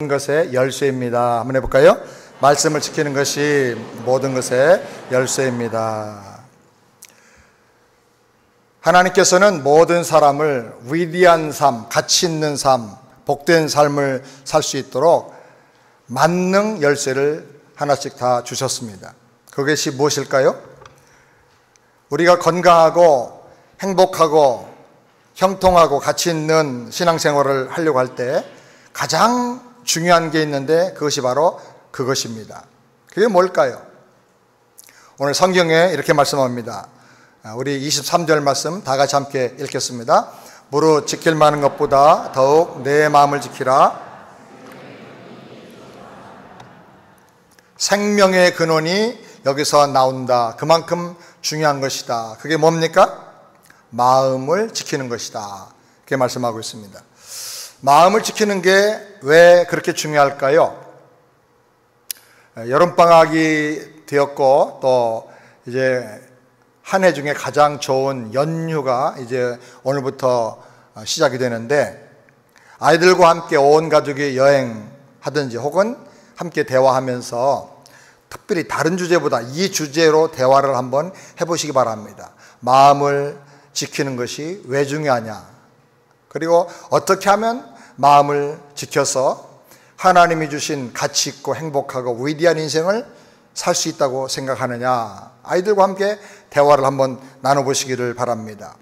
것의 열쇠입니다. 한번 해볼까요? 말씀을 지키는 것이 모든 것의 열쇠입니다. 하나님께서는 모든 사람을 위대한 삶, 가치 있는 삶, 복된 삶을 살 수 있도록 만능 열쇠를 하나씩 다 주셨습니다. 그것이 무엇일까요? 우리가 건강하고 행복하고 형통하고 가치 있는 신앙생활을 하려고 할 때 가장 중요한 게 있는데 그것이 바로 그것입니다. 그게 뭘까요? 오늘 성경에 이렇게 말씀합니다. 우리 23절 말씀 다 같이 함께 읽겠습니다. 무릇 지킬 만한 것보다 더욱 내 마음을 지키라. 생명의 근원이 여기서 나온다. 그만큼 중요한 것이다. 그게 뭡니까? 마음을 지키는 것이다. 그렇게 말씀하고 있습니다. 마음을 지키는 게 왜 그렇게 중요할까요? 여름방학이 되었고 또 이제 한 해 중에 가장 좋은 연휴가 이제 오늘부터 시작이 되는데 아이들과 함께 온 가족이 여행하든지 혹은 함께 대화하면서 특별히 다른 주제보다 이 주제로 대화를 한번 해보시기 바랍니다. 마음을 지키는 것이 왜 중요하냐? 그리고 어떻게 하면 마음을 지켜서 하나님이 주신 가치 있고 행복하고 위대한 인생을 살 수 있다고 생각하느냐? 아이들과 함께 대화를 한번 나눠보시기를 바랍니다.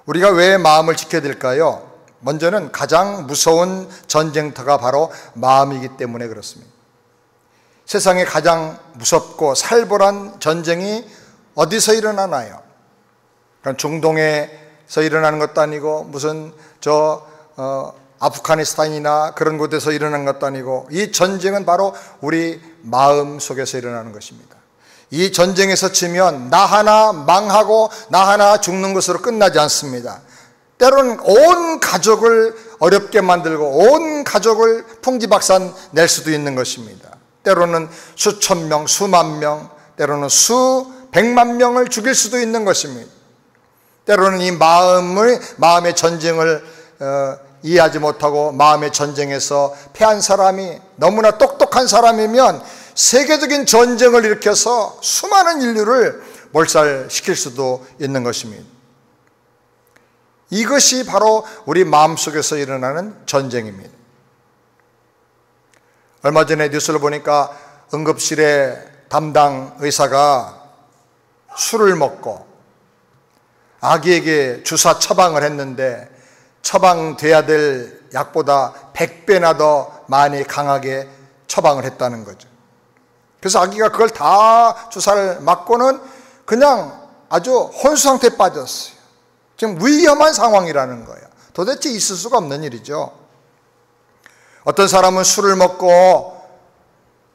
우리가 왜 마음을 지켜야 될까요? 먼저는 가장 무서운 전쟁터가 바로 마음이기 때문에 그렇습니다. 세상에 가장 무섭고 살벌한 전쟁이 어디서 일어나나요? 중동에서 일어나는 것도 아니고 무슨 아프가니스탄이나 그런 곳에서 일어난 것도 아니고 이 전쟁은 바로 우리 마음 속에서 일어나는 것입니다. 이 전쟁에서 지면 나 하나 망하고 나 하나 죽는 것으로 끝나지 않습니다. 때로는 온 가족을 어렵게 만들고 온 가족을 풍지박산 낼 수도 있는 것입니다. 때로는 수천 명, 수만 명, 때로는 수백만 명을 죽일 수도 있는 것입니다. 때로는 이 마음의 전쟁을 이해하지 못하고 마음의 전쟁에서 패한 사람이 너무나 똑똑한 사람이면 세계적인 전쟁을 일으켜서 수많은 인류를 몰살시킬 수도 있는 것입니다. 이것이 바로 우리 마음속에서 일어나는 전쟁입니다. 얼마 전에 뉴스를 보니까 응급실의 담당 의사가 술을 먹고 아기에게 주사 처방을 했는데 처방돼야 될 약보다 100배나 더 많이 강하게 처방을 했다는 거죠. 그래서 아기가 그걸 다 주사를 맞고는 그냥 아주 혼수 상태에 빠졌어요. 지금 위험한 상황이라는 거예요. 도대체 있을 수가 없는 일이죠. 어떤 사람은 술을 먹고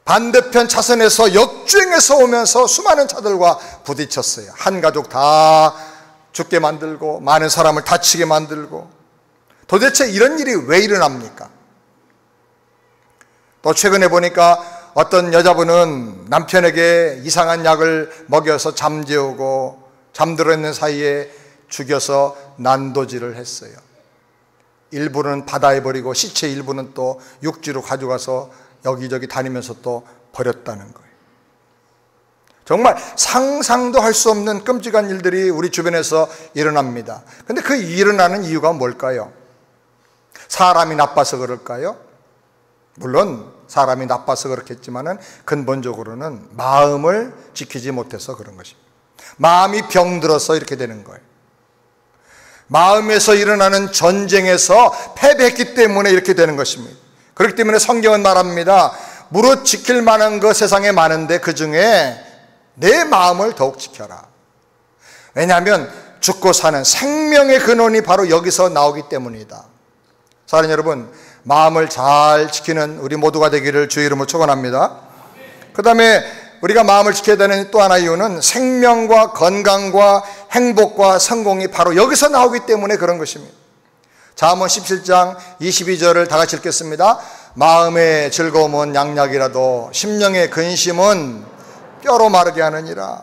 반대편 차선에서 역주행해서 오면서 수많은 차들과 부딪혔어요. 한 가족 다 죽게 만들고 많은 사람을 다치게 만들고 도대체 이런 일이 왜 일어납니까? 또 최근에 보니까 어떤 여자분은 남편에게 이상한 약을 먹여서 잠재우고 잠들어 있는 사이에 죽여서 난도질을 했어요. 일부는 바다에 버리고 시체 일부는 또 육지로 가져가서 여기저기 다니면서 또 버렸다는 거예요. 정말 상상도 할 수 없는 끔찍한 일들이 우리 주변에서 일어납니다. 그런데 그 일어나는 이유가 뭘까요? 사람이 나빠서 그럴까요? 물론 사람이 나빠서 그렇겠지만은 근본적으로는 마음을 지키지 못해서 그런 것입니다. 마음이 병들어서 이렇게 되는 거예요. 마음에서 일어나는 전쟁에서 패배했기 때문에 이렇게 되는 것입니다. 그렇기 때문에 성경은 말합니다. 무릇 지킬 만한 것 세상에 많은데 그 중에 내 마음을 더욱 지켜라. 왜냐하면 죽고 사는 생명의 근원이 바로 여기서 나오기 때문이다. 사랑하는 여러분, 마음을 잘 지키는 우리 모두가 되기를 주의 이름으로 축원합니다. 그 다음에 우리가 마음을 지켜야 되는 또 하나 이유는 생명과 건강과 행복과 성공이 바로 여기서 나오기 때문에 그런 것입니다. 잠언 17장 22절을 다 같이 읽겠습니다. 마음의 즐거움은 양약이라도 심령의 근심은 뼈로 마르게 하느니라.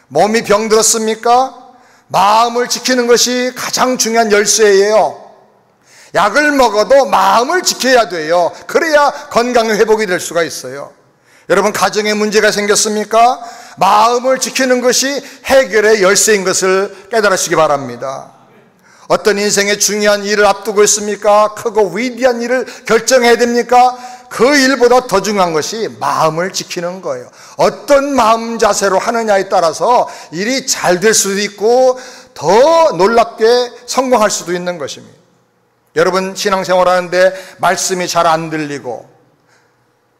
몸이 병들었습니까? 마음을 지키는 것이 가장 중요한 열쇠예요. 약을 먹어도 마음을 지켜야 돼요. 그래야 건강 회복이 될 수가 있어요. 여러분, 가정에 문제가 생겼습니까? 마음을 지키는 것이 해결의 열쇠인 것을 깨달으시기 바랍니다. 어떤 인생의 중요한 일을 앞두고 있습니까? 크고 위대한 일을 결정해야 됩니까? 그 일보다 더 중요한 것이 마음을 지키는 거예요. 어떤 마음 자세로 하느냐에 따라서 일이 잘 될 수도 있고 더 놀랍게 성공할 수도 있는 것입니다. 여러분, 신앙생활 하는데 말씀이 잘 안 들리고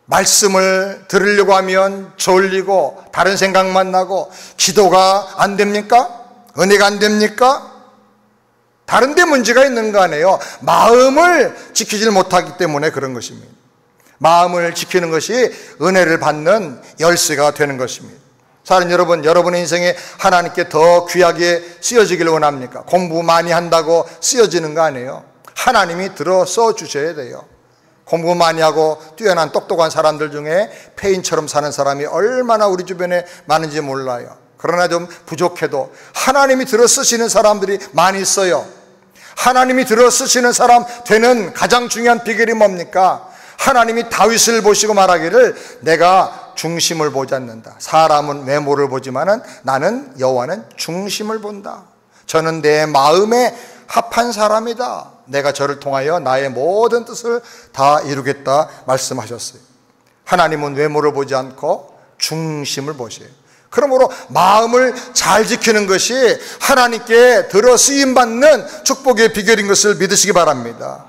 말씀을 들으려고 하면 졸리고 다른 생각만 나고 기도가 안 됩니까? 은혜가 안 됩니까? 다른 데 문제가 있는 거 아니에요. 마음을 지키질 못하기 때문에 그런 것입니다. 마음을 지키는 것이 은혜를 받는 열쇠가 되는 것입니다. 사랑하는 여러분, 여러분의 인생에 하나님께 더 귀하게 쓰여지기를 원합니까? 공부 많이 한다고 쓰여지는 거 아니에요. 하나님이 들어 써주셔야 돼요. 공부 많이 하고 뛰어난 똑똑한 사람들 중에 폐인처럼 사는 사람이 얼마나 우리 주변에 많은지 몰라요. 그러나 좀 부족해도 하나님이 들어 쓰시는 사람들이 많이 있어요. 하나님이 들어 쓰시는 사람 되는 가장 중요한 비결이 뭡니까? 하나님이 다윗을 보시고 말하기를 내가 중심을 보지 않는다. 사람은 외모를 보지만은 나는 여호와는 중심을 본다. 저는 내 마음에 합한 사람이다. 내가 저를 통하여 나의 모든 뜻을 다 이루겠다 말씀하셨어요. 하나님은 외모를 보지 않고 중심을 보셔요. 그러므로 마음을 잘 지키는 것이 하나님께 들어 쓰임받는 축복의 비결인 것을 믿으시기 바랍니다.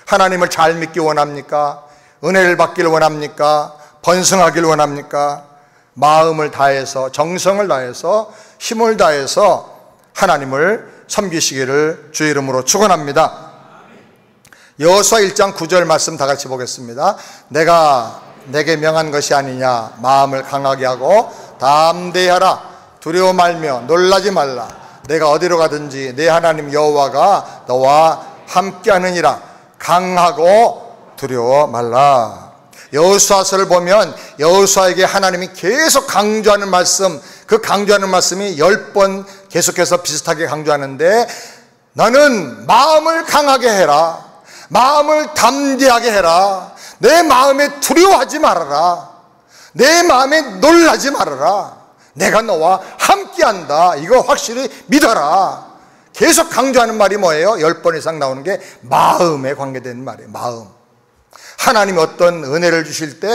하나님을 잘 믿기 원합니까? 은혜를 받기를 원합니까? 번성하기를 원합니까? 마음을 다해서, 정성을 다해서, 힘을 다해서 하나님을 섬기시기를 주의 이름으로 축원합니다. 여호수아 1장 9절 말씀 다 같이 보겠습니다. 내가 내게 명한 것이 아니냐. 마음을 강하게 하고 담대히 하라. 두려워 말며 놀라지 말라. 내가 어디로 가든지 내 하나님 여호와가 너와 함께하느니라. 강하고 두려워 말라. 여호수아서를 보면 여호수아에게 하나님이 계속 강조하는 말씀, 그 강조하는 말씀이 10번 계속해서 비슷하게 강조하는데, 너는 마음을 강하게 해라. 마음을 담대하게 해라. 내 마음에 두려워하지 말아라. 내 마음에 놀라지 말아라. 내가 너와 함께한다. 이거 확실히 믿어라. 계속 강조하는 말이 뭐예요? 10번 이상 나오는 게 마음에 관계된 말이에요. 마음. 하나님이 어떤 은혜를 주실 때,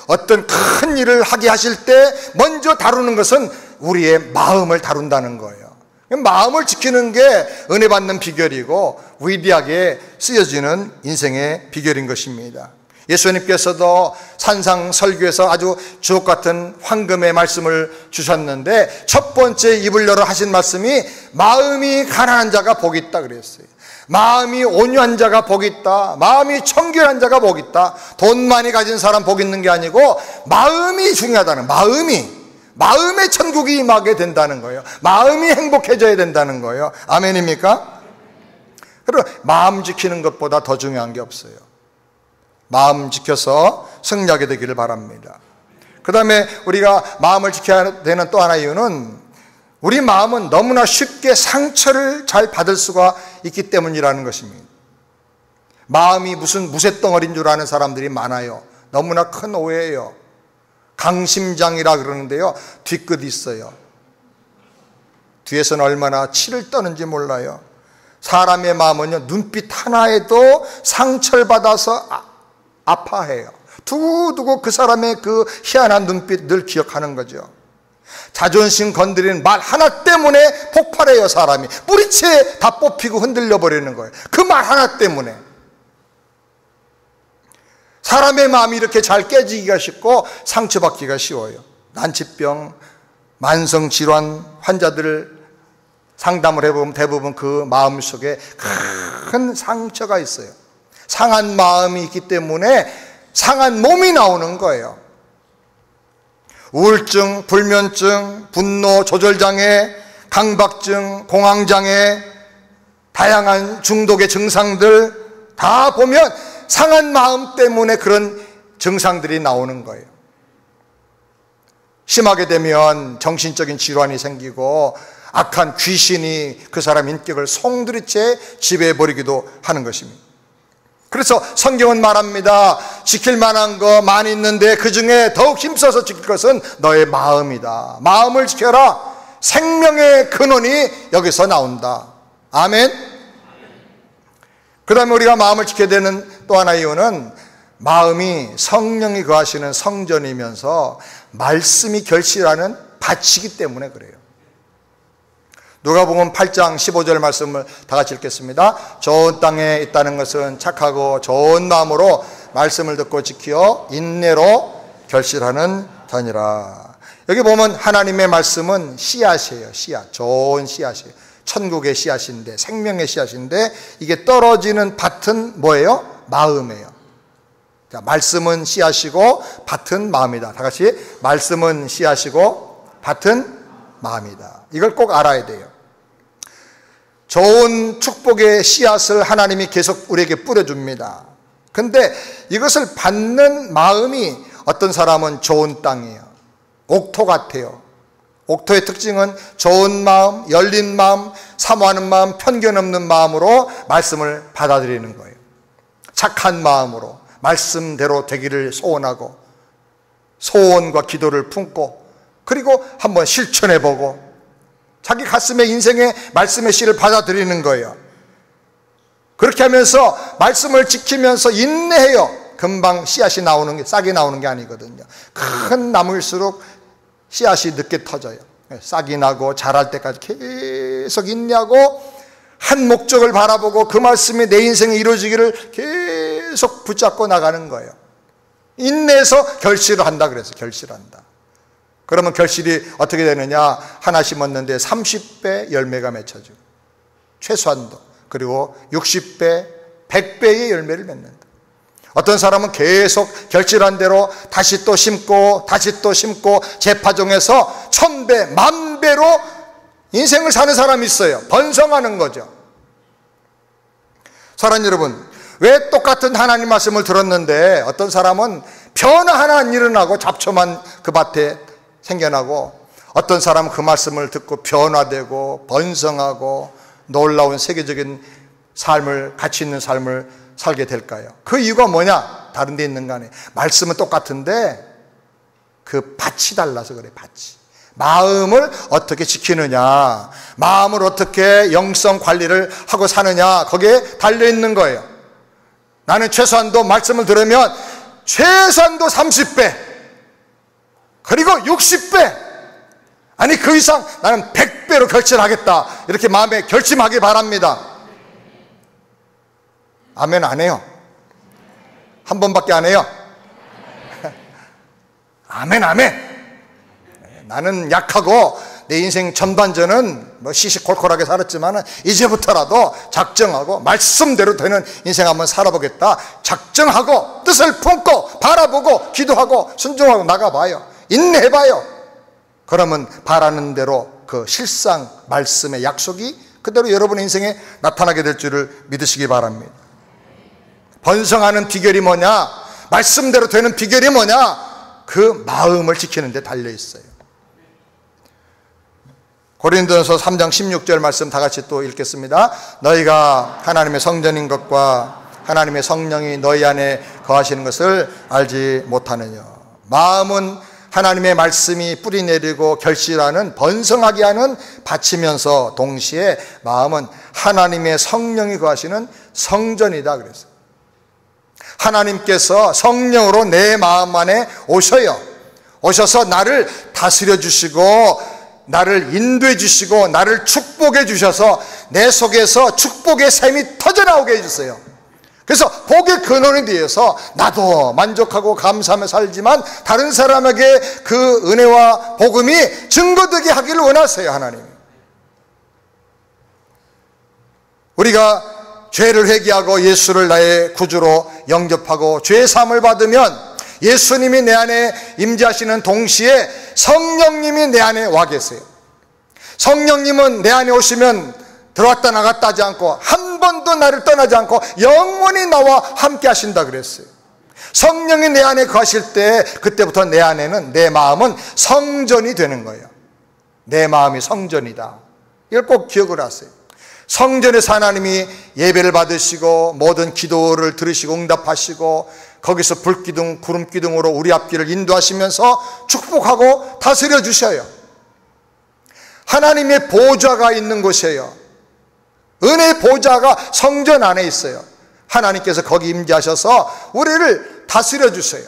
어떤 큰 일을 하게 하실 때 먼저 다루는 것은 우리의 마음을 다룬다는 거예요. 마음을 지키는 게 은혜 받는 비결이고 위대하게 쓰여지는 인생의 비결인 것입니다. 예수님께서도 산상 설교에서 아주 주옥 같은 황금의 말씀을 주셨는데 첫 번째 입을 열어 하신 말씀이 마음이 가난한 자가 복이 있다 그랬어요. 마음이 온유한 자가 복이 있다. 마음이 청결한 자가 복이 있다. 돈 많이 가진 사람 복이 있는 게 아니고 마음이 중요하다는, 마음의 천국이 임하게 된다는 거예요. 마음이 행복해져야 된다는 거예요. 아멘입니까? 그리고 마음 지키는 것보다 더 중요한 게 없어요. 마음 지켜서 승리하게 되기를 바랍니다. 그 다음에 우리가 마음을 지켜야 되는 또 하나의 이유는 우리 마음은 너무나 쉽게 상처를 잘 받을 수가 있기 때문이라는 것입니다. 마음이 무슨 무쇠덩어리인 줄 아는 사람들이 많아요. 너무나 큰 오해예요. 강심장이라 그러는데요, 뒤끝이 있어요. 뒤에서는 얼마나 치를 떠는지 몰라요. 사람의 마음은요, 눈빛 하나에도 상처를 받아서 아파해요. 두고두고 그 사람의 그 희한한 눈빛 늘 기억하는 거죠. 자존심 건드리는 말 하나 때문에 폭발해요. 사람이 뿌리채 다 뽑히고 흔들려 버리는 거예요. 그 말 하나 때문에. 사람의 마음이 이렇게 잘 깨지기가 쉽고 상처받기가 쉬워요. 난치병, 만성질환 환자들 상담을 해보면 대부분 그 마음속에 큰 상처가 있어요. 상한 마음이 있기 때문에 상한 몸이 나오는 거예요. 우울증, 불면증, 분노 조절장애, 강박증, 공황장애, 다양한 중독의 증상들 다 보면 상한 마음 때문에 그런 증상들이 나오는 거예요. 심하게 되면 정신적인 질환이 생기고 악한 귀신이 그 사람 인격을 송두리째 지배해버리기도 하는 것입니다. 그래서 성경은 말합니다. 지킬 만한 거 많이 있는데 그 중에 더욱 힘써서 지킬 것은 너의 마음이다. 마음을 지켜라. 생명의 근원이 여기서 나온다. 아멘. 그 다음에 우리가 마음을 지켜야 되는 또 하나의 이유는 마음이 성령이 거하시는 성전이면서 말씀이 결실하는 밭이기 때문에 그래요. 누가복음 8장 15절 말씀을 다 같이 읽겠습니다. 좋은 땅에 있다는 것은 착하고 좋은 마음으로 말씀을 듣고 지켜 인내로 결실하는 자니라. 여기 보면 하나님의 말씀은 씨앗이에요. 씨앗, 좋은 씨앗이에요. 천국의 씨앗인데, 생명의 씨앗인데, 이게 떨어지는 밭은 뭐예요? 마음이에요. 자, 말씀은 씨앗이고 밭은 마음이다. 다 같이 말씀은 씨앗이고 밭은 마음이다. 이걸 꼭 알아야 돼요. 좋은 축복의 씨앗을 하나님이 계속 우리에게 뿌려줍니다. 근데 이것을 받는 마음이 어떤 사람은 좋은 땅이에요. 옥토 같아요. 옥토의 특징은 좋은 마음, 열린 마음, 사모하는 마음, 편견 없는 마음으로 말씀을 받아들이는 거예요. 착한 마음으로 말씀대로 되기를 소원하고 소원과 기도를 품고 그리고 한번 실천해보고 자기 가슴에 인생의 말씀의 씨를 받아들이는 거예요. 그렇게 하면서 말씀을 지키면서 인내해요. 금방 씨앗이 나오는 게, 싹이 나오는 게 아니거든요. 큰 나무일수록 씨앗이 늦게 터져요. 싹이 나고 자랄 때까지 계속 인내하고 한 목적을 바라보고 그 말씀이 내 인생에 이루어지기를 계속 붙잡고 나가는 거예요. 인내해서 결실을 한다 그래서 결실한다. 그러면 결실이 어떻게 되느냐? 하나 심었는데 30배 열매가 맺혀지고 최소한도, 그리고 60배, 100배의 열매를 맺는다. 어떤 사람은 계속 결실한 대로 다시 또 심고 다시 또 심고 재파종해서 1000배, 10,000배로 인생을 사는 사람이 있어요. 번성하는 거죠. 사랑하는 여러분, 왜 똑같은 하나님 말씀을 들었는데 어떤 사람은 변화 하나 안 일어나고 잡초만 그 밭에 생겨나고 어떤 사람은 그 말씀을 듣고 변화되고 번성하고 놀라운 세계적인 삶을, 가치 있는 삶을 살게 될까요? 그 이유가 뭐냐? 다른 데 있는 거 아니에요. 말씀은 똑같은데 그 밭이 달라서 그래. 밭이. 마음을 어떻게 지키느냐, 마음을 어떻게 영성 관리를 하고 사느냐, 거기에 달려있는 거예요. 나는 최소한도 말씀을 들으면 최소한도 30배 그리고 60배, 아니 그 이상 나는 100배로 결실하겠다, 이렇게 마음에 결심하기 바랍니다. 아멘 안 해요? 한 번밖에 안 해요? 아멘 아멘. 나는 약하고 내 인생 전반전은 뭐 시시콜콜하게 살았지만 이제부터라도 작정하고 말씀대로 되는 인생 한번 살아보겠다. 작정하고 뜻을 품고 바라보고 기도하고 순종하고 나가봐요. 인내해봐요. 그러면 바라는 대로 그 실상 말씀의 약속이 그대로 여러분의 인생에 나타나게 될 줄을 믿으시기 바랍니다. 번성하는 비결이 뭐냐? 말씀대로 되는 비결이 뭐냐? 그 마음을 지키는 데 달려있어요. 고린도전서 3장 16절 말씀 다 같이 또 읽겠습니다. 너희가 하나님의 성전인 것과 하나님의 성령이 너희 안에 거하시는 것을 알지 못하느냐. 마음은 하나님의 말씀이 뿌리 내리고 결실하는, 번성하게 하는 밭이면서 동시에 마음은 하나님의 성령이 거하시는 성전이다 그랬어요. 하나님께서 성령으로 내 마음 안에 오셔요. 오셔서 나를 다스려 주시고 나를 인도해 주시고 나를 축복해 주셔서 내 속에서 축복의 샘이 터져나오게 해주세요. 그래서 복의 근원에 대해서 나도 만족하고 감사하며 살지만 다른 사람에게 그 은혜와 복음이 증거되게 하기를 원하세요. 하나님, 우리가 죄를 회개하고 예수를 나의 구주로 영접하고 죄 사함을 받으면 예수님이 내 안에 임재하시는 동시에 성령님이 내 안에 와 계세요. 성령님은 내 안에 오시면 들어왔다 나갔다 하지 않고 한 번도 나를 떠나지 않고 영원히 나와 함께 하신다 그랬어요. 성령이 내 안에 거하실 때 그때부터 내 안에는, 내 마음은 성전이 되는 거예요. 내 마음이 성전이다. 이걸 꼭 기억을 하세요. 성전에서 하나님이 예배를 받으시고 모든 기도를 들으시고 응답하시고 거기서 불기둥, 구름기둥으로 우리 앞길을 인도하시면서 축복하고 다스려 주셔요. 하나님의 보좌가 있는 곳이에요. 은혜의 보좌가 성전 안에 있어요. 하나님께서 거기 임재하셔서 우리를 다스려 주세요.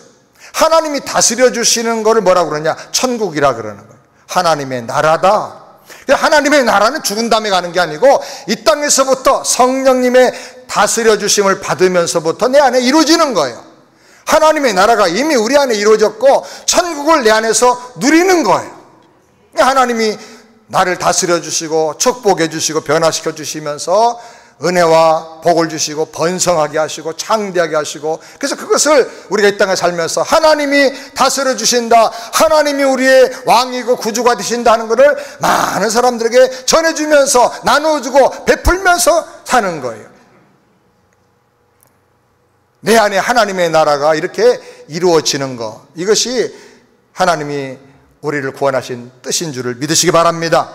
하나님이 다스려 주시는 것을 뭐라고 그러냐? 천국이라 그러는 거예요. 하나님의 나라다. 하나님의 나라는 죽은 다음에 가는 게 아니고 이 땅에서부터 성령님의 다스려 주심을 받으면서부터 내 안에 이루어지는 거예요. 하나님의 나라가 이미 우리 안에 이루어졌고 천국을 내 안에서 누리는 거예요. 하나님이 나를 다스려 주시고 축복해 주시고 변화시켜 주시면서 은혜와 복을 주시고 번성하게 하시고 창대하게 하시고, 그래서 그것을 우리가 이 땅에 살면서 하나님이 다스려 주신다, 하나님이 우리의 왕이고 구주가 되신다는 것을 많은 사람들에게 전해주면서 나눠주고 베풀면서 사는 거예요. 내 안에 하나님의 나라가 이렇게 이루어지는 것, 이것이 하나님이 우리를 구원하신 뜻인 줄을 믿으시기 바랍니다.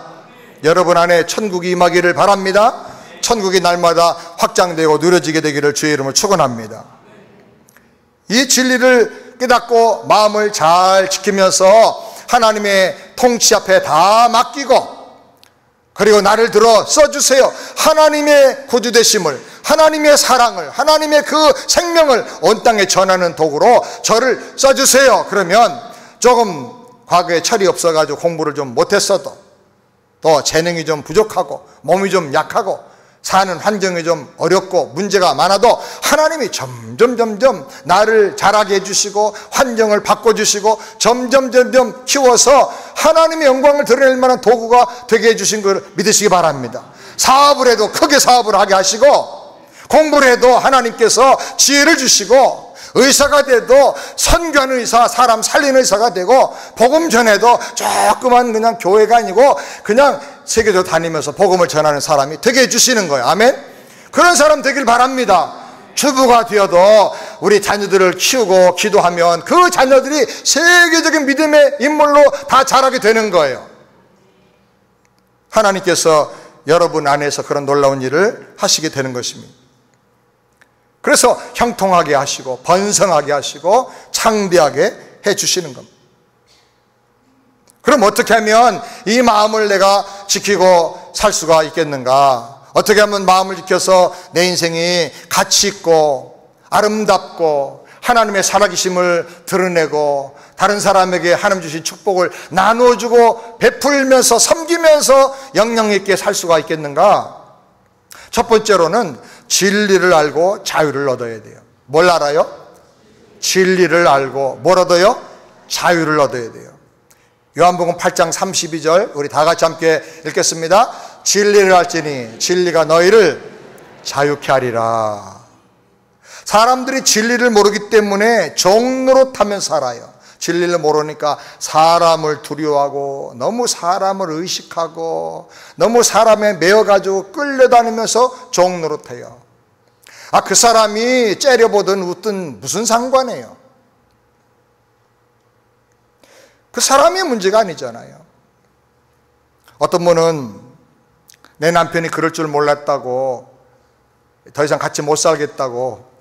여러분 안에 천국이 임하기를 바랍니다. 천국이 날마다 확장되고 누려지게 되기를 주의 이름으로 축원합니다. 이 진리를 깨닫고 마음을 잘 지키면서 하나님의 통치 앞에 다 맡기고, 그리고 나를 들어 써주세요. 하나님의 구주되심을, 하나님의 사랑을, 하나님의 그 생명을 온 땅에 전하는 도구로 저를 써주세요. 그러면 조금 과거에 철이 없어가지고 공부를 좀 못했어도, 또 재능이 좀 부족하고 몸이 좀 약하고 사는 환경이 좀 어렵고 문제가 많아도 하나님이 점점 나를 자라게 해주시고 환경을 바꿔주시고 점점 키워서 하나님의 영광을 드러낼 만한 도구가 되게 해주신 걸 믿으시기 바랍니다. 사업을 해도 크게 사업을 하게 하시고, 공부를 해도 하나님께서 지혜를 주시고, 의사가 돼도 선교하는 의사, 사람 살리는 의사가 되고, 복음 전해도 조그만 그냥 교회가 아니고 그냥 세계적으로 다니면서 복음을 전하는 사람이 되게 해주시는 거예요. 아멘? 그런 사람 되길 바랍니다. 주부가 되어도 우리 자녀들을 키우고 기도하면 그 자녀들이 세계적인 믿음의 인물로 다 자라게 되는 거예요. 하나님께서 여러분 안에서 그런 놀라운 일을 하시게 되는 것입니다. 그래서 형통하게 하시고 번성하게 하시고 창대하게 해주시는 겁니다. 그럼 어떻게 하면 이 마음을 내가 지키고 살 수가 있겠는가? 어떻게 하면 마음을 지켜서 내 인생이 가치 있고 아름답고 하나님의 살아계심을 드러내고 다른 사람에게 하나님 주신 축복을 나눠주고 베풀면서 섬기면서 영향 있게 살 수가 있겠는가? 첫 번째로는 진리를 알고 자유를 얻어야 돼요. 뭘 알아요? 진리를 알고 뭘 얻어요? 자유를 얻어야 돼요. 요한복음 8장 32절 우리 다 같이 함께 읽겠습니다. 진리를 알지니 진리가 너희를 자유케 하리라. 사람들이 진리를 모르기 때문에 종노릇하면서 살아요. 진리를 모르니까 사람을 두려워하고 너무 사람을 의식하고 너무 사람에 매여가지고 끌려다니면서 종노릇해요. 그 사람이 째려보든 웃든 무슨 상관이에요? 그 사람이 문제가 아니잖아요. 어떤 분은 내 남편이 그럴 줄 몰랐다고, 더 이상 같이 못 살겠다고,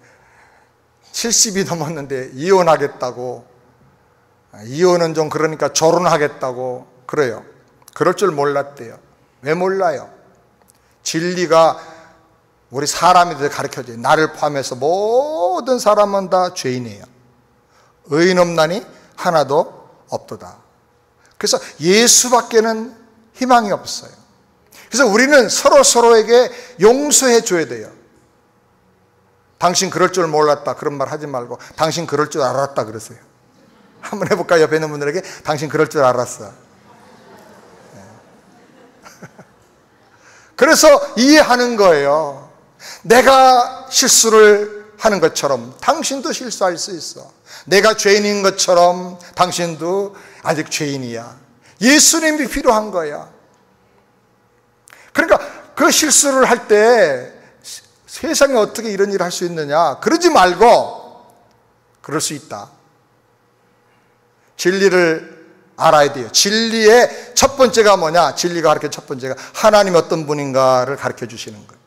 70이 넘었는데 이혼하겠다고, 이혼은 좀 그러니까 결혼하겠다고 그래요. 그럴 줄 몰랐대요. 왜 몰라요? 진리가 우리 사람들을 가르쳐줘요. 나를 포함해서 모든 사람은 다 죄인이에요. 의인 없나니 하나도 없도다. 그래서 예수밖에는 희망이 없어요. 그래서 우리는 서로에게 용서해 줘야 돼요. 당신 그럴 줄 몰랐다 그런 말 하지 말고 당신 그럴 줄 알았다 그러세요. 한번 해볼까요? 옆에 있는 분들에게 당신 그럴 줄 알았어. 그래서 이해하는 거예요. 내가 실수를 하는 것처럼 당신도 실수할 수 있어. 내가 죄인인 것처럼 당신도 아직 죄인이야. 예수님이 필요한 거야. 그러니까 그 실수를 할 때 세상에 어떻게 이런 일을 할 수 있느냐, 그러지 말고 그럴 수 있다. 진리를 알아야 돼요. 진리의 첫 번째가 뭐냐? 진리가 가르쳐 첫 번째가 하나님이 어떤 분인가를 가르쳐 주시는 거예요.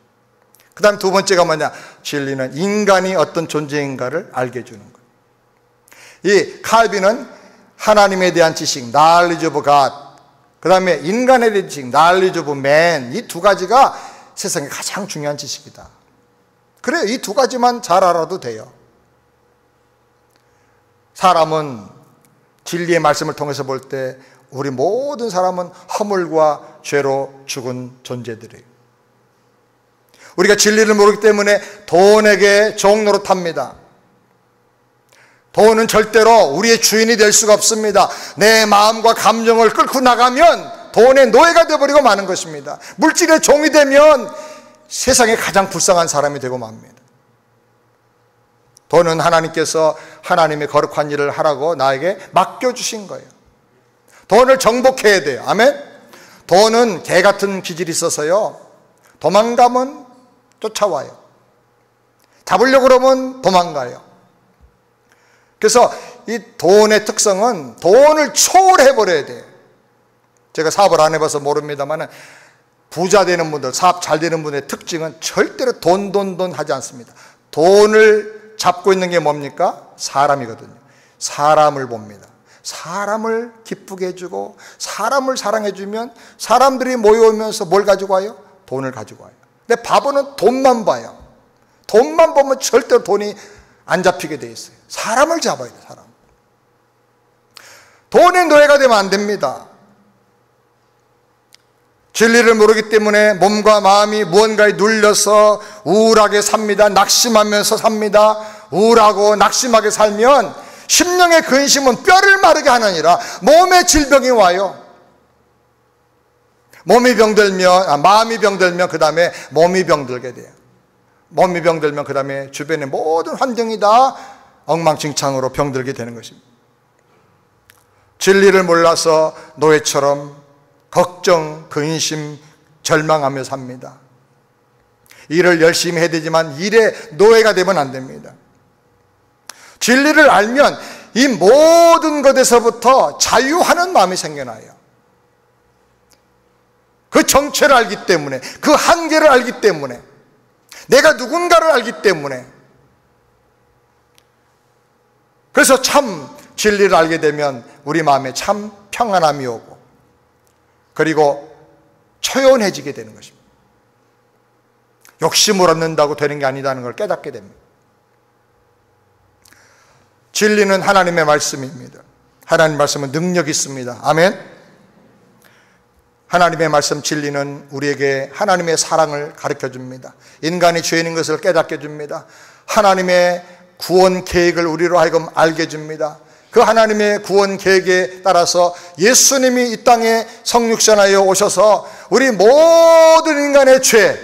그 다음에 두 번째가 뭐냐? 진리는 인간이 어떤 존재인가를 알게 해주는 거예요. 이 칼빈은 하나님에 대한 지식, knowledge of God, 그 다음에 인간에 대한 지식, knowledge of man, 이 두 가지가 세상에 가장 중요한 지식이다. 그래요. 이 두 가지만 잘 알아도 돼요. 사람은 진리의 말씀을 통해서 볼 때 우리 모든 사람은 허물과 죄로 죽은 존재들이에요. 우리가 진리를 모르기 때문에 돈에게 종노릇합니다. 돈은 절대로 우리의 주인이 될 수가 없습니다. 내 마음과 감정을 끌고 나가면 돈의 노예가 되어버리고 마는 것입니다. 물질의 종이 되면 세상에 가장 불쌍한 사람이 되고 맙니다. 돈은 하나님께서 하나님의 거룩한 일을 하라고 나에게 맡겨주신 거예요. 돈을 정복해야 돼요. 아멘? 돈은 개 같은 기질이 있어서요, 도망가면 쫓아와요. 잡으려고 그러면 도망가요. 그래서 이 돈의 특성은 돈을 초월해버려야 돼요. 제가 사업을 안 해봐서 모릅니다만 부자 되는 분들, 사업 잘 되는 분의 특징은 절대로 돈 하지 않습니다. 돈을 잡고 있는 게 뭡니까? 사람이거든요. 사람을 봅니다. 사람을 기쁘게 해주고 사람을 사랑해주면 사람들이 모여오면서 뭘 가지고 와요? 돈을 가지고 와요. 근데 바보는 돈만 봐요. 돈만 보면 절대로 돈이 안 잡히게 돼 있어요. 사람을 잡아야 돼요. 사람. 돈의 노예가 되면 안 됩니다. 진리를 모르기 때문에 몸과 마음이 무언가에 눌려서 우울하게 삽니다. 낙심하면서 삽니다. 우울하고 낙심하게 살면 심령의 근심은 뼈를 마르게 하느니라. 몸에 질병이 와요. 마음이 병들면 그 다음에 몸이 병들게 돼요. 몸이 병들면 그 다음에 주변의 모든 환경이 다 엉망진창으로 병들게 되는 것입니다. 진리를 몰라서 노예처럼 걱정, 근심, 절망하며 삽니다. 일을 열심히 해야 되지만 일의 노예가 되면 안 됩니다. 진리를 알면 이 모든 것에서부터 자유하는 마음이 생겨나요. 그 정체를 알기 때문에, 그 한계를 알기 때문에, 내가 누군가를 알기 때문에. 그래서 참 진리를 알게 되면 우리 마음에 참 평안함이 오고, 그리고 초연해지게 되는 것입니다. 욕심을 얻는다고 되는 게 아니다는 걸 깨닫게 됩니다. 진리는 하나님의 말씀입니다. 하나님의 말씀은 능력이 있습니다. 아멘. 하나님의 말씀 진리는 우리에게 하나님의 사랑을 가르쳐 줍니다. 인간이 죄인인 것을 깨닫게 줍니다. 하나님의 구원 계획을 우리로 하여금 알게 해줍니다. 그 하나님의 구원 계획에 따라서 예수님이 이 땅에 성육신하여 오셔서 우리 모든 인간의 죄,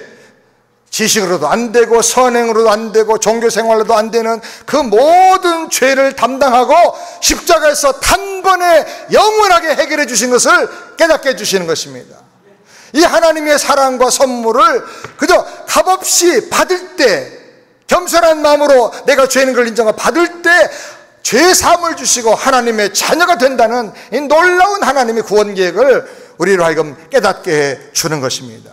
지식으로도 안 되고 선행으로도 안 되고 종교생활로도 안 되는 그 모든 죄를 담당하고 십자가에서 단번에 영원하게 해결해 주신 것을 깨닫게 해주시는 것입니다. 이 하나님의 사랑과 선물을 그저 값없이 받을 때, 겸손한 마음으로 내가 죄인 걸 인정하고 받을 때 죄사함을 주시고 하나님의 자녀가 된다는 이 놀라운 하나님의 구원 계획을 우리로 하여금 깨닫게 해 주는 것입니다.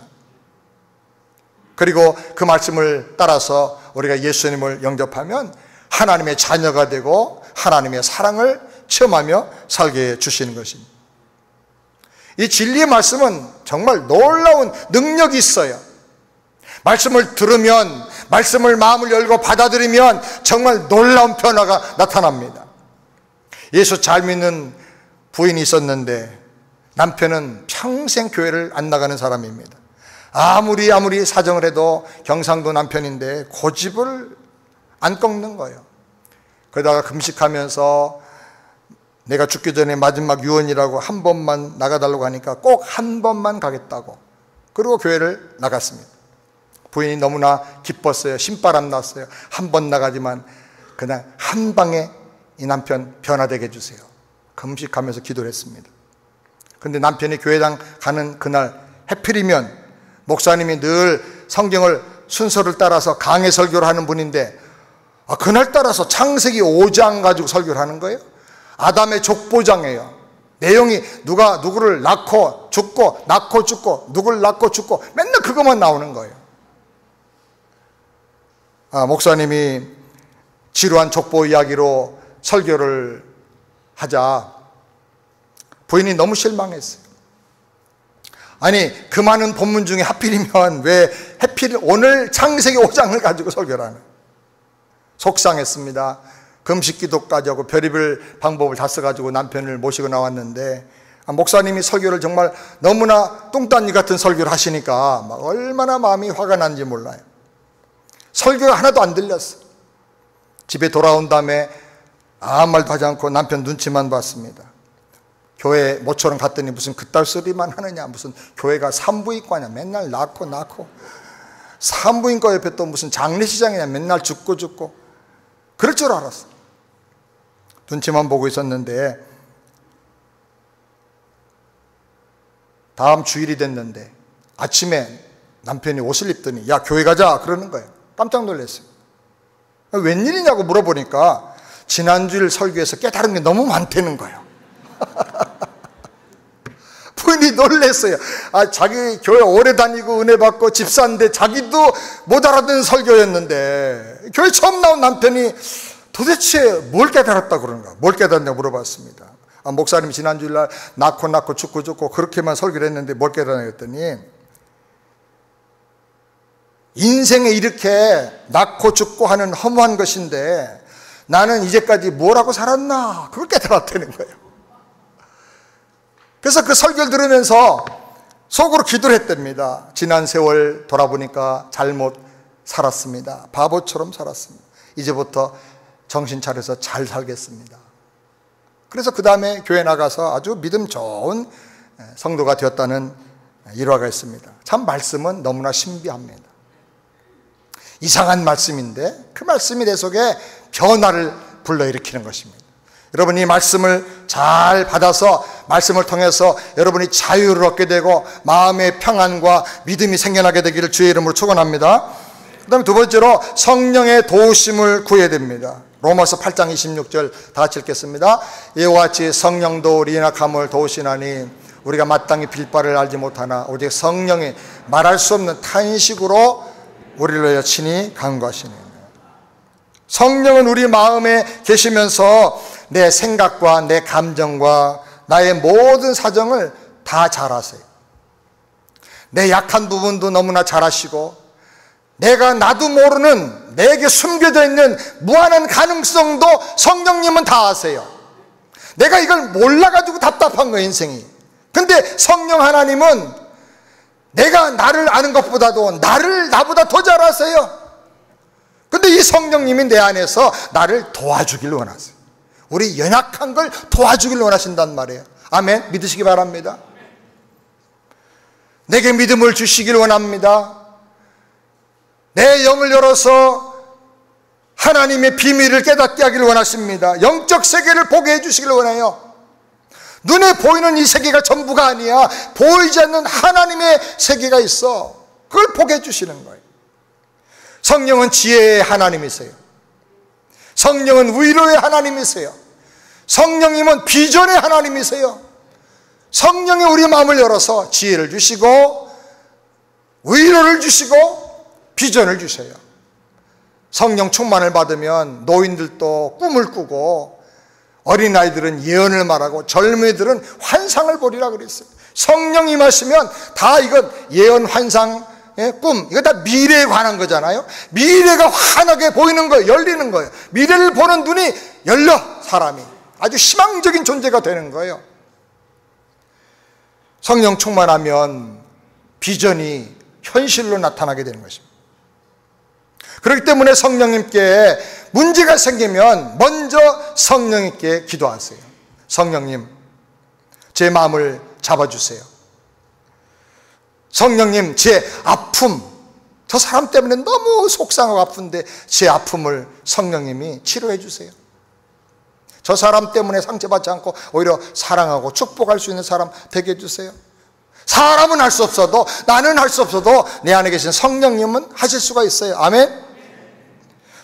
그리고 그 말씀을 따라서 우리가 예수님을 영접하면 하나님의 자녀가 되고 하나님의 사랑을 체험하며 살게 해 주시는 것입니다. 이 진리의 말씀은 정말 놀라운 능력이 있어요. 말씀을 들으면, 말씀을 마음을 열고 받아들이면 정말 놀라운 변화가 나타납니다. 예수 잘 믿는 부인이 있었는데 남편은 평생 교회를 안 나가는 사람입니다. 아무리 사정을 해도 경상도 남편인데 고집을 안 꺾는 거예요. 그러다가 금식하면서 내가 죽기 전에 마지막 유언이라고 한 번만 나가달라고 하니까 꼭 한 번만 가겠다고, 그리고 교회를 나갔습니다. 부인이 너무나 기뻤어요. 신바람 났어요. 한 번 나가지만 그냥 한 방에 이 남편 변화되게 해주세요. 금식하면서 기도를 했습니다. 그런데 남편이 교회당 가는 그날 해필이면 목사님이 늘 성경을 순서를 따라서 강해 설교를 하는 분인데 그날 따라서 창세기 5장 가지고 설교를 하는 거예요. 아담의 족보장이에요. 내용이 누가 누구를 낳고 죽고 낳고 죽고 누구를 낳고 죽고 맨날 그것만 나오는 거예요. 목사님이 지루한 족보 이야기로 설교를 하자 부인이 너무 실망했어요. 아니 그 많은 본문 중에 하필이면 왜 오늘 창세기 5장을 가지고 설교를 하는, 속상했습니다. 금식기도까지 하고 별의별 방법을 다 써가지고 남편을 모시고 나왔는데 목사님이 설교를 정말 너무나 뚱딴지 같은 설교를 하시니까 막 얼마나 마음이 화가 난지 몰라요. 설교가 하나도 안 들렸어. 집에 돌아온 다음에 아무 말도 하지 않고 남편 눈치만 봤습니다. 교회 모처럼 갔더니 무슨 그딴 소리만 하느냐, 무슨 교회가 산부인과냐, 맨날 낳고 산부인과 옆에 또 무슨 장례시장이냐, 맨날 죽고 그럴 줄 알았어. 눈치만 보고 있었는데 다음 주일이 됐는데 아침에 남편이 옷을 입더니 야 교회 가자 그러는 거예요. 깜짝 놀랐어요. 웬일이냐고 물어보니까 지난주일 설교에서 깨달은 게 너무 많다는 거예요. 부인이 놀랐어요. 자기 교회 오래 다니고 은혜 받고 집사인데 자기도 못 알아듣는 설교였는데 교회 처음 나온 남편이 도대체 뭘 깨달았다 그러는가, 뭘 깨달았냐고 물어봤습니다. 목사님이 지난주일날 낳고 죽고 그렇게만 설교를 했는데 뭘 깨달았냐 했더니 인생에 이렇게 낳고 죽고 하는 허무한 것인데 나는 이제까지 뭘 하고 살았나, 그걸 깨달았다는 거예요. 그래서 그 설교를 들으면서 속으로 기도를 했답니다. 지난 세월 돌아보니까 잘못 살았습니다. 바보처럼 살았습니다. 이제부터 정신 차려서 잘 살겠습니다. 그래서 그 다음에 교회 나가서 아주 믿음 좋은 성도가 되었다는 일화가 있습니다. 참 말씀은 너무나 신비합니다. 이상한 말씀인데 그 말씀이 내 속에 변화를 불러일으키는 것입니다. 여러분이 말씀을 잘 받아서 말씀을 통해서 여러분이 자유를 얻게 되고 마음의 평안과 믿음이 생겨나게 되기를 주의 이름으로 축원합니다. 그 다음에 두 번째로 성령의 도우심을 구해야 됩니다. 로마서 8장 26절 다 같이 읽겠습니다. 이와 같이 성령도 우리 연약함을 도우시나니 우리가 마땅히 빌 바를 알지 못하나 오직 성령이 말할 수 없는 탄식으로 우리를 위하여 친히 간구하시니. 성령은 우리 마음에 계시면서 내 생각과 내 감정과 나의 모든 사정을 다 잘 아세요. 내 약한 부분도 너무나 잘 아시고 내가 나도 모르는 내게 숨겨져 있는 무한한 가능성도 성령님은 다 아세요. 내가 이걸 몰라가지고 답답한 거예요, 인생이. 근데 성령 하나님은 내가 나를 아는 것보다도 나를 나보다 더 잘 아세요. 근데 이 성령님이 내 안에서 나를 도와주길 원하세요. 우리 연약한 걸 도와주길 원하신단 말이에요. 아멘. 믿으시기 바랍니다. 내게 믿음을 주시길 원합니다. 내 영을 열어서 하나님의 비밀을 깨닫게 하기를 원하십니다. 영적 세계를 보게 해주시길 원해요. 눈에 보이는 이 세계가 전부가 아니야. 보이지 않는 하나님의 세계가 있어. 그걸 보게 해주시는 거예요. 성령은 지혜의 하나님이세요. 성령은 위로의 하나님이세요. 성령님은 비전의 하나님이세요. 성령이 우리 마음을 열어서 지혜를 주시고 위로를 주시고 비전을 주셔요. 성령 충만을 받으면 노인들도 꿈을 꾸고 어린아이들은 예언을 말하고 젊은이들은 환상을 보리라 그랬어요. 성령 임하시면 다 이건 예언, 환상, 꿈, 이거 다 미래에 관한 거잖아요. 미래가 환하게 보이는 거예요. 열리는 거예요. 미래를 보는 눈이 열려, 사람이 아주 희망적인 존재가 되는 거예요. 성령 충만하면 비전이 현실로 나타나게 되는 것입니다. 그렇기 때문에 성령님께 문제가 생기면 먼저 성령님께 기도하세요. 성령님, 제 마음을 잡아주세요. 성령님, 제 아픔, 저 사람 때문에 너무 속상하고 아픈데 제 아픔을 성령님이 치료해 주세요. 저 사람 때문에 상처받지 않고 오히려 사랑하고 축복할 수 있는 사람 되게 해주세요. 사람은 할 수 없어도, 나는 할 수 없어도 내 안에 계신 성령님은 하실 수가 있어요. 아멘.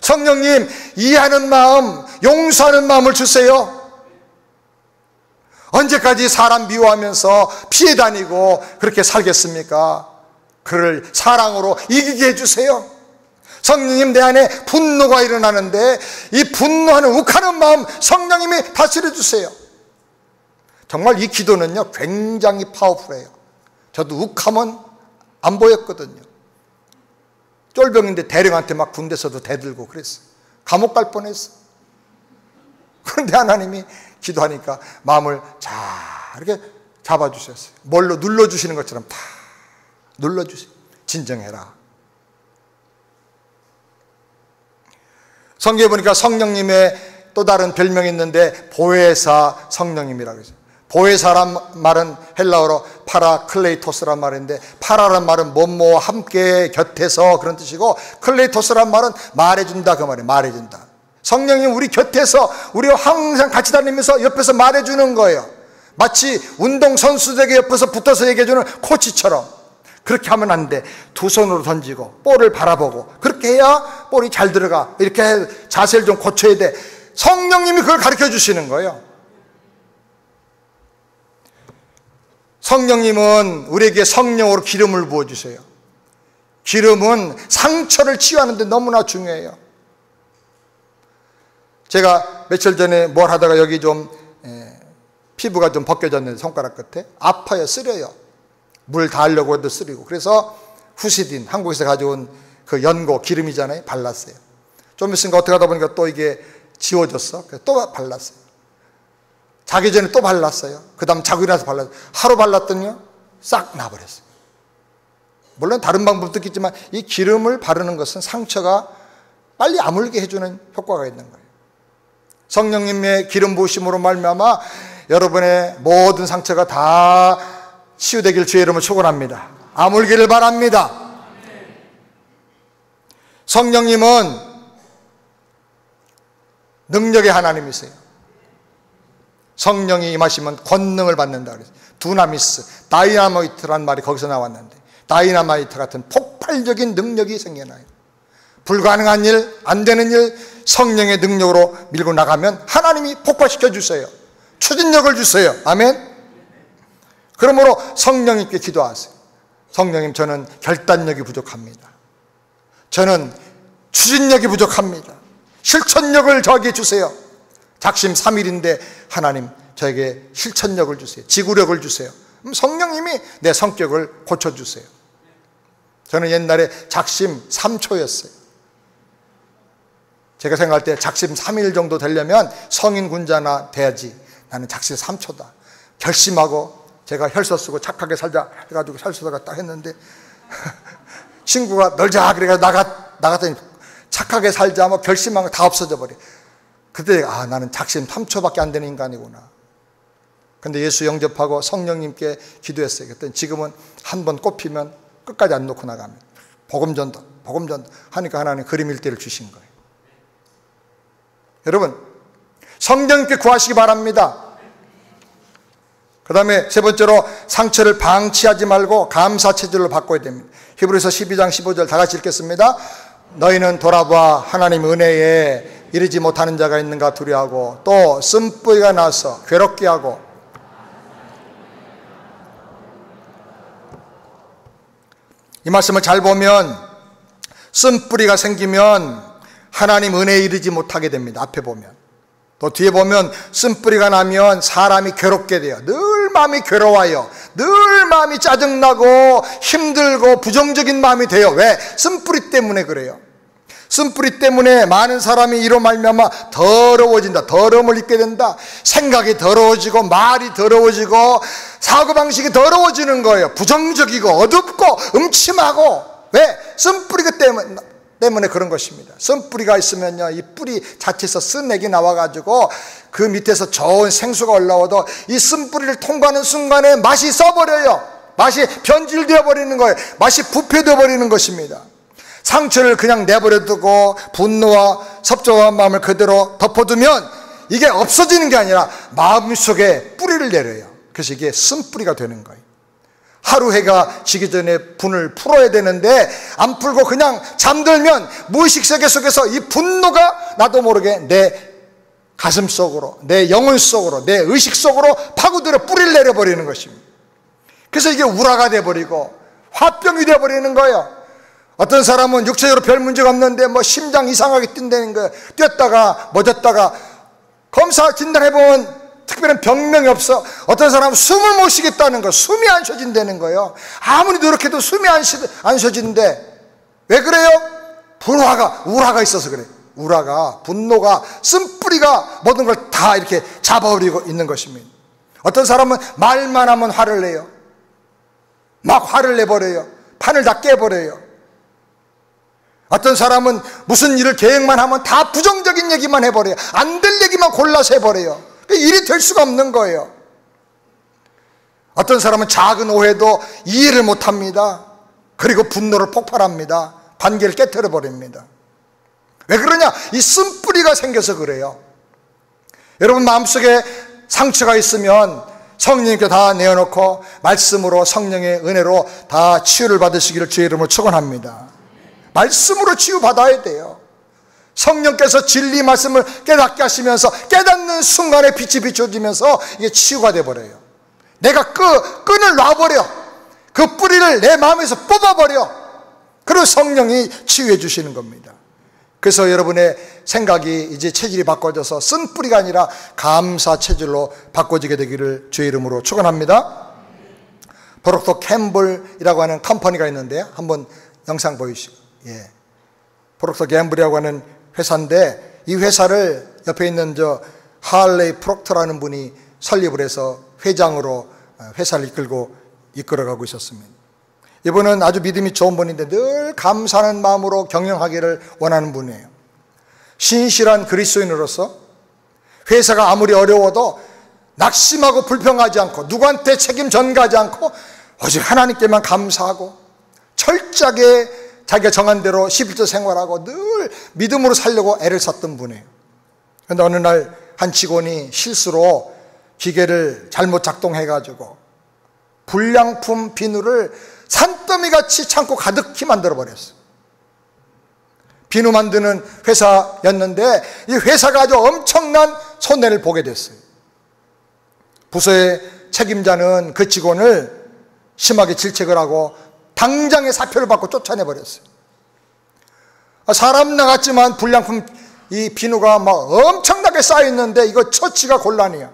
성령님, 이해하는 마음, 용서하는 마음을 주세요. 언제까지 사람 미워하면서 피해 다니고 그렇게 살겠습니까? 그를 사랑으로 이기게 해주세요. 성령님, 내 안에 분노가 일어나는데 이 분노하는 욱하는 마음 성령님이 다스려 주세요. 정말 이 기도는요 굉장히 파워풀해요. 저도 욱하면 안 보였거든요. 쫄병인데 대령한테 막 군대에서도 대들고 그랬어요. 감옥 갈 뻔했어. 그런데 하나님이 기도하니까 마음을 잘 이렇게 잡아주셨어요. 뭘로 눌러주시는 것처럼 다 눌러주세요. 진정해라. 성경에 보니까 성령님의 또 다른 별명이 있는데 보혜사 성령님이라고 했어요. 보혜사란 말은 헬라어로 파라클레이토스란 말인데, 파라란 말은 뭐뭐와 함께 곁에서 그런 뜻이고, 클레이토스란 말은 말해준다 그 말이에요. 말해준다. 성령님 우리 곁에서 우리와 항상 같이 다니면서 옆에서 말해주는 거예요. 마치 운동선수들에게 옆에서 붙어서 얘기해주는 코치처럼. 그렇게 하면 안 돼. 두 손으로 던지고 볼을 바라보고 그렇게 해야 볼이 잘 들어가. 이렇게 자세를 좀 고쳐야 돼. 성령님이 그걸 가르쳐 주시는 거예요. 성령님은 우리에게 성령으로 기름을 부어주세요. 기름은 상처를 치유하는 데 너무나 중요해요. 제가 며칠 전에 뭘 하다가 여기 좀 피부가 좀 벗겨졌는데 손가락 끝에 아파요. 쓰려요. 물 닿으려고 해도 쓰리고. 그래서 후시딘, 한국에서 가져온 그 연고 기름이잖아요. 발랐어요. 좀 있으니까 어떻게 하다 보니까 또 이게 지워졌어. 그래서 또 발랐어요. 자기 전에 또 발랐어요. 그 다음 자고 일어나서 발랐어요. 하루 발랐더니요 싹 나버렸어요. 물론 다른 방법도 있겠지만 이 기름을 바르는 것은 상처가 빨리 아물게 해주는 효과가 있는 거예요. 성령님의 기름 부으심으로 말미암아 여러분의 모든 상처가 다 치유되길 주의 이름으로 축원합니다. 아물기를 바랍니다. 성령님은 능력의 하나님이세요. 성령이 임하시면 권능을 받는다 그랬어요. 두나미스, 다이나마이트란 말이 거기서 나왔는데, 다이나마이트 같은 폭발적인 능력이 생겨나요. 불가능한 일, 안 되는 일 성령의 능력으로 밀고 나가면 하나님이 폭발시켜 주세요. 추진력을 주세요. 아멘. 그러므로 성령님께 기도하세요. 성령님, 저는 결단력이 부족합니다. 저는 추진력이 부족합니다. 실천력을 저에게 주세요. 작심삼일인데 하나님 저에게 실천력을 주세요. 지구력을 주세요. 성령님이 내 성격을 고쳐주세요. 저는 옛날에 작심 3초였어요. 제가 생각할 때 작심 3일 정도 되려면 성인 군자나 돼야지. 나는 작심 3초다. 결심하고 제가 혈서 쓰고 착하게 살자 해가지고 혈서가 딱 했는데 친구가 놀자 그래가지고 나갔더니 착하게 살자 뭐 결심한 거 다 없어져 버려. 그때 나는 작심 3초밖에 안 되는 인간이구나. 근데 예수 영접하고 성령님께 기도했어요. 그랬더니 지금은 한 번 꼽히면 끝까지 안 놓고 나갑니다. 복음전도 하니까 하나님 그림 일대를 주신 거예요. 여러분, 성령님께 구하시기 바랍니다. 그 다음에 세 번째로 상처를 방치하지 말고 감사 체질로 바꿔야 됩니다. 히브리서 12장 15절 다 같이 읽겠습니다. 너희는 돌아봐 하나님 은혜에 이르지 못하는 자가 있는가 두려워하고 또 쓴뿌리가 나서 괴롭게 하고. 이 말씀을 잘 보면 쓴뿌리가 생기면 하나님 은혜에 이르지 못하게 됩니다. 앞에 보면. 또 뒤에 보면 쓴뿌리가 나면 사람이 괴롭게 돼요. 늘 마음이 괴로워요. 늘 마음이 짜증나고 힘들고 부정적인 마음이 돼요. 왜? 쓴뿌리 때문에 그래요. 쓴뿌리 때문에 많은 사람이 이로 말미암아 더러워진다. 더러움을 입게 된다. 생각이 더러워지고 말이 더러워지고 사고방식이 더러워지는 거예요. 부정적이고 어둡고 음침하고. 왜? 쓴뿌리가 때문에 그런 것입니다. 쓴뿌리가 있으면요, 이 뿌리 자체에서 쓴액이 나와가지고 그 밑에서 좋은 생수가 올라와도 이 쓴뿌리를 통과하는 순간에 맛이 써버려요. 맛이 변질되어 버리는 거예요. 맛이 부패되어 버리는 것입니다. 상처를 그냥 내버려두고 분노와 섭조한 마음을 그대로 덮어두면 이게 없어지는 게 아니라 마음속에 뿌리를 내려요. 그래서 이게 쓴뿌리가 되는 거예요. 하루 해가 지기 전에 분을 풀어야 되는데 안 풀고 그냥 잠들면 무의식 세계 속에서 이 분노가 나도 모르게 내 가슴 속으로, 내 영혼 속으로, 내 의식 속으로 파고들어 뿌리를 내려버리는 것입니다. 그래서 이게 우라가 돼버리고 화병이 돼버리는 거예요. 어떤 사람은 육체적으로 별 문제가 없는데 뭐 심장 이상하게 뛴다는 거예요. 뛰었다가 멎었다가 검사 진단해보면 특별한 병명이 없어. 어떤 사람은 숨을 못 쉬겠다는 거, 숨이 안 쉬어진다는 거예요. 아무리 노력해도 숨이 안 쉬어지는데 왜 그래요? 우라가 있어서 그래요. 우라가, 분노가, 쓴뿌리가 모든 걸 다 이렇게 잡아버리고 있는 것입니다. 어떤 사람은 말만 하면 화를 내요. 막 화를 내버려요. 판을 다 깨버려요. 어떤 사람은 무슨 일을 계획만 하면 다 부정적인 얘기만 해버려요. 안 될 얘기만 골라서 해버려요. 일이 될 수가 없는 거예요. 어떤 사람은 작은 오해도 이해를 못합니다. 그리고 분노를 폭발합니다. 관계를 깨트려 버립니다. 왜 그러냐? 이 쓴뿌리가 생겨서 그래요. 여러분 마음속에 상처가 있으면 성령님께 다 내어놓고 말씀으로 성령의 은혜로 다 치유를 받으시기를 주의 이름으로 축원합니다. 말씀으로 치유받아야 돼요. 성령께서 진리 말씀을 깨닫게 하시면서 깨닫는 순간에 빛이 비춰지면서 이게 치유가 돼버려요. 내가 끈을 놔버려. 그 뿌리를 내 마음에서 뽑아버려. 그리고 성령이 치유해 주시는 겁니다. 그래서 여러분의 생각이 이제 체질이 바꿔져서 쓴 뿌리가 아니라 감사 체질로 바꿔지게 되기를 주의 이름으로 축원합니다. 프록터 캠블이라고 하는 컴퍼니가 있는데요. 한번 영상 보이시고, 프록터 캠블이라고 하는 회사인데 이 회사를 옆에 있는 할레이 프록터라는 분이 설립을 해서 회장으로 회사를 이끌어가고 있었습니다. 이분은 아주 믿음이 좋은 분인데 늘 감사하는 마음으로 경영하기를 원하는 분이에요. 신실한 그리스도인으로서 회사가 아무리 어려워도 낙심하고 불평하지 않고 누구한테 책임 전가하지 않고 오직 하나님께만 감사하고 철저하게 자기가 정한 대로 11조 생활하고 늘 믿음으로 살려고 애를 썼던 분이에요. 그런데 어느 날 한 직원이 실수로 기계를 잘못 작동해가지고 불량품 비누를 산더미같이 창고 가득히 만들어버렸어요. 비누 만드는 회사였는데 이 회사가 아주 엄청난 손해를 보게 됐어요. 부서의 책임자는 그 직원을 심하게 질책을 하고 당장의 사표를 받고 쫓아내버렸어요. 사람 나갔지만 불량품 이 비누가 막 엄청나게 쌓여있는데 이거 처치가 곤란해요.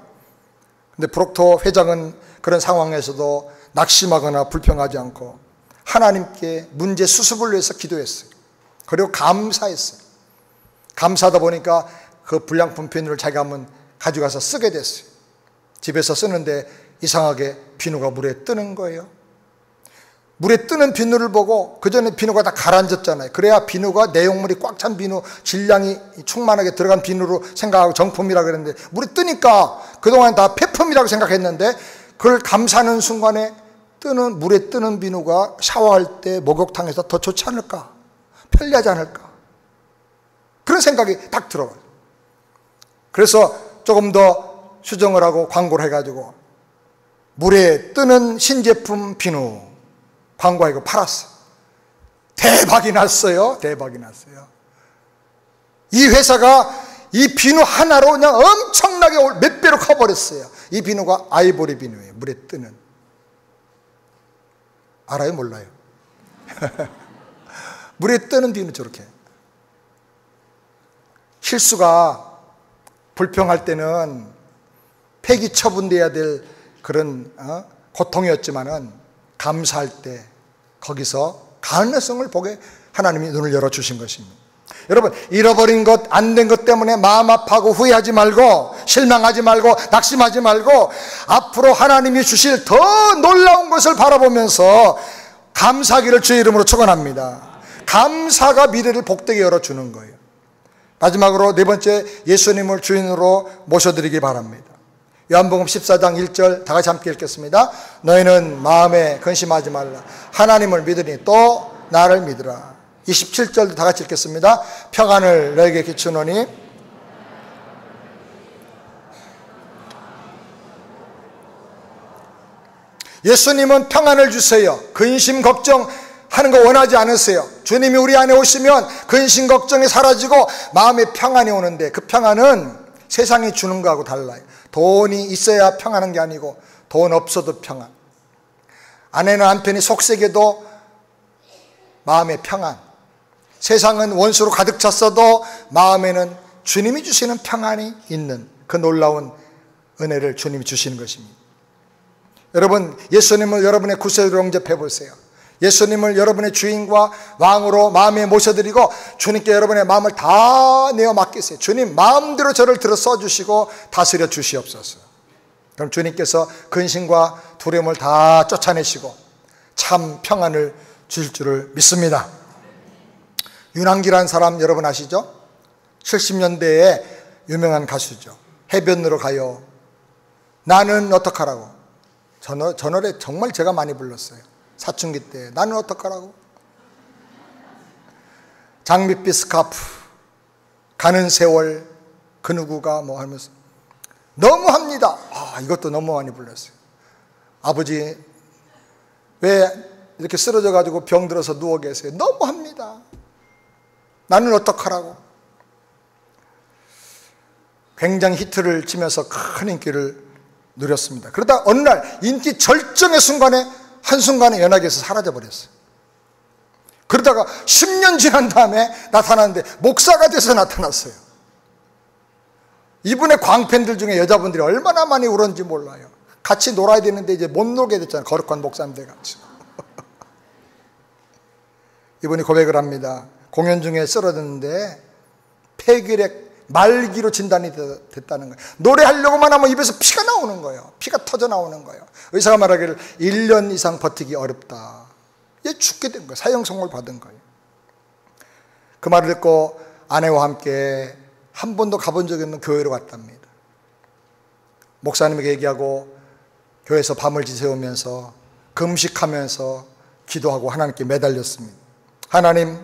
근데 프록터 회장은 그런 상황에서도 낙심하거나 불평하지 않고 하나님께 문제 수습을 위해서 기도했어요. 그리고 감사했어요. 감사하다 보니까 그 불량품 비누를 자기가 한번 가져가서 쓰게 됐어요. 집에서 쓰는데 이상하게 비누가 물에 뜨는 거예요. 물에 뜨는 비누를 보고 그전에 비누가 다 가라앉았잖아요. 그래야 비누가 내용물이 꽉 찬 비누, 질량이 충만하게 들어간 비누로 생각하고 정품이라고 그랬는데 물에 뜨니까 그동안 다 폐품이라고 생각했는데 그걸 감사하는 순간에 물에 뜨는 비누가 샤워할 때 목욕탕에서 더 좋지 않을까? 편리하지 않을까? 그런 생각이 딱 들어가요. 그래서 조금 더 수정을 하고 광고를 해가지고 물에 뜨는 신제품 비누 광고하고 팔았어. 대박이 났어요. 대박이 났어요. 이 회사가 이 비누 하나로 그냥 엄청나게 몇 배로 커버렸어요. 이 비누가 아이보리 비누예요. 물에 뜨는. 알아요? 몰라요? 물에 뜨는 비누 저렇게. 실수가 불평할 때는 폐기 처분돼야 될 그런 고통이었지만은 감사할 때 거기서 가능성을 보게 하나님이 눈을 열어주신 것입니다. 여러분 잃어버린 것, 안 된 것 때문에 마음 아파하고 후회하지 말고 실망하지 말고 낙심하지 말고 앞으로 하나님이 주실 더 놀라운 것을 바라보면서 감사하기를 주의 이름으로 축원합니다. 감사가 미래를 복되게 열어주는 거예요. 마지막으로 네 번째, 예수님을 주인으로 모셔드리기 바랍니다. 요한복음 14장 1절 다 같이 함께 읽겠습니다. 너희는 마음에 근심하지 말라. 하나님을 믿으니 또 나를 믿으라. 27절도 다 같이 읽겠습니다. 평안을 너에게 끼치노니 예수님은 평안을 주세요. 근심 걱정하는 거 원하지 않으세요. 주님이 우리 안에 오시면 근심 걱정이 사라지고 마음의 평안이 오는데 그 평안은 세상이 주는 거하고 달라요. 돈이 있어야 평안한 게 아니고 돈 없어도 평안. 아내는 남편이 속색여도 마음의 평안. 세상은 원수로 가득 찼어도 마음에는 주님이 주시는 평안이 있는 그 놀라운 은혜를 주님이 주시는 것입니다. 여러분, 예수님을 여러분의 구세주로 영접해 보세요. 예수님을 여러분의 주인과 왕으로 마음에 모셔드리고 주님께 여러분의 마음을 다 내어 맡기세요. 주님, 마음대로 저를 들어 써주시고 다스려 주시옵소서. 그럼 주님께서 근심과 두려움을 다 쫓아내시고 참 평안을 주실 줄을 믿습니다. 윤한기라는 사람 여러분 아시죠? 70년대에 유명한 가수죠. 해변으로 가요. 나는 어떡하라고. 저 노래 정말 제가 많이 불렀어요. 사춘기 때. 나는 어떡하라고. 장밋빛 스카프, 가는 세월, 그 누구가 뭐 하면서 너무합니다. 이것도 너무 많이 불렀어요. 아버지 왜 이렇게 쓰러져 가지고 병들어서 누워 계세요. 너무합니다. 나는 어떡하라고. 굉장히 히트를 치면서 큰 인기를 누렸습니다. 그러다 어느 날 인기 절정의 순간에 한순간에 연예계에서 사라져버렸어요. 그러다가 10년 지난 다음에 나타났는데 목사가 돼서 나타났어요. 이분의 광팬들 중에 여자분들이 얼마나 많이 울었는지 몰라요. 같이 놀아야 되는데 이제 못 놀게 됐잖아요. 거룩한 목사님들 같이. 이분이 고백을 합니다. 공연 중에 쓰러졌는데 폐결핵 말기로 진단이 됐다는 거예요. 노래하려고만 하면 입에서 피가 나오는 거예요. 피가 터져 나오는 거예요. 의사가 말하기를 1년 이상 버티기 어렵다. 얘 죽게 된 거예요. 사형 선고를 받은 거예요. 그 말을 듣고 아내와 함께 한 번도 가본 적이 없는 교회로 갔답니다. 목사님에게 얘기하고 교회에서 밤을 지새우면서 금식하면서 기도하고 하나님께 매달렸습니다. 하나님,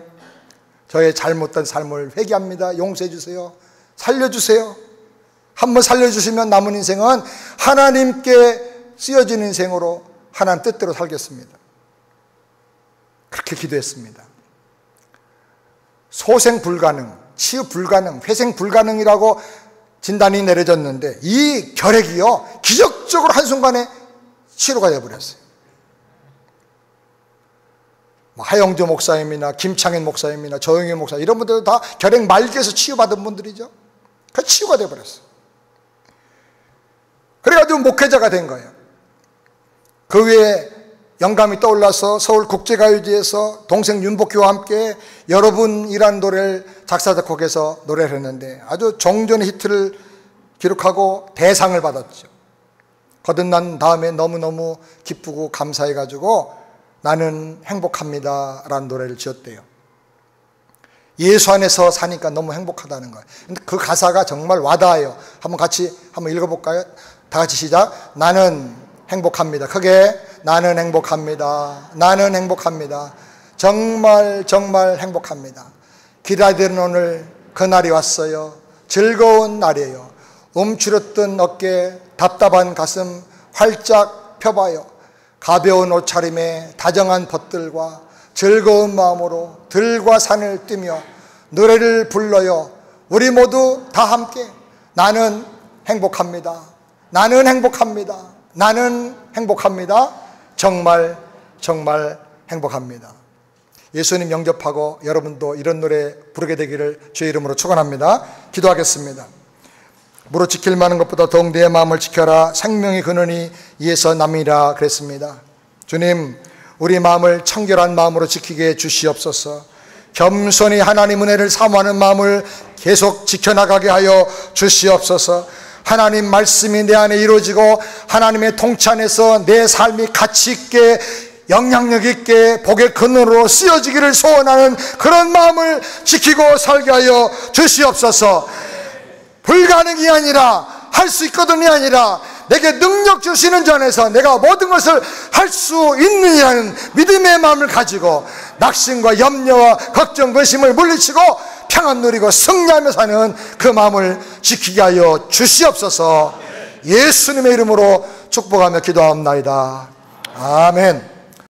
저의 잘못된 삶을 회개합니다. 용서해 주세요. 살려주세요. 한번 살려주시면 남은 인생은 하나님께 쓰여진 인생으로 하나님 뜻대로 살겠습니다. 그렇게 기도했습니다. 소생 불가능, 치유 불가능, 회생 불가능이라고 진단이 내려졌는데 이 결핵이요 기적적으로 한순간에 치료가 되어버렸어요. 하영조 목사님이나 김창현 목사님이나 조영희 목사 이런 분들도 다 결핵 말기에서 치유받은 분들이죠. 그 치유가 되어버렸어요. 그래가지고 목회자가 된 거예요. 그 후에 영감이 떠올라서 서울국제가요제에서 동생 윤복규와 함께 여러분이라는 노래를 작사 작곡해서 노래를 했는데 아주 종전의 히트를 기록하고 대상을 받았죠. 거듭난 다음에 너무너무 기쁘고 감사해가지고 나는 행복합니다 라는 노래를 지었대요. 예수 안에서 사니까 너무 행복하다는 거예요. 근데 그 가사가 정말 와닿아요. 한번 읽어볼까요? 다 같이 시작. 나는 행복합니다. 크게 나는 행복합니다. 나는 행복합니다. 정말 정말 행복합니다. 기다리던 오늘 그날이 왔어요. 즐거운 날이에요. 움츠렸던 어깨, 답답한 가슴 활짝 펴봐요. 가벼운 옷차림에 다정한 벗들과 즐거운 마음으로 들과 산을 뛰며 노래를 불러요. 우리 모두 다 함께 나는 행복합니다. 나는 행복합니다. 나는 행복합니다. 정말 정말 행복합니다. 예수님 영접하고 여러분도 이런 노래 부르게 되기를 주의 이름으로 축원합니다. 기도하겠습니다. 무릇 지킬 만한 것보다 더욱 내 마음을 지켜라. 생명의 근원이 이에서 남이라 그랬습니다. 주님, 우리 마음을 청결한 마음으로 지키게 해주시옵소서. 겸손히 하나님 은혜를 사모하는 마음을 계속 지켜나가게 하여 주시옵소서. 하나님 말씀이 내 안에 이루어지고 하나님의 통치 안에서 내 삶이 가치 있게 영향력 있게 복의 근원으로 쓰여지기를 소원하는 그런 마음을 지키고 살게 하여 주시옵소서. 불가능이 아니라 할 수 있거든이 아니라 내게 능력 주시는 전에서 내가 모든 것을 할 수 있느냐는 믿음의 마음을 가지고 낙심과 염려와 걱정, 근심을 물리치고 평안 누리고 승리하며 사는 그 마음을 지키게 하여 주시옵소서. 예수님의 이름으로 축복하며 기도합니다. 아멘.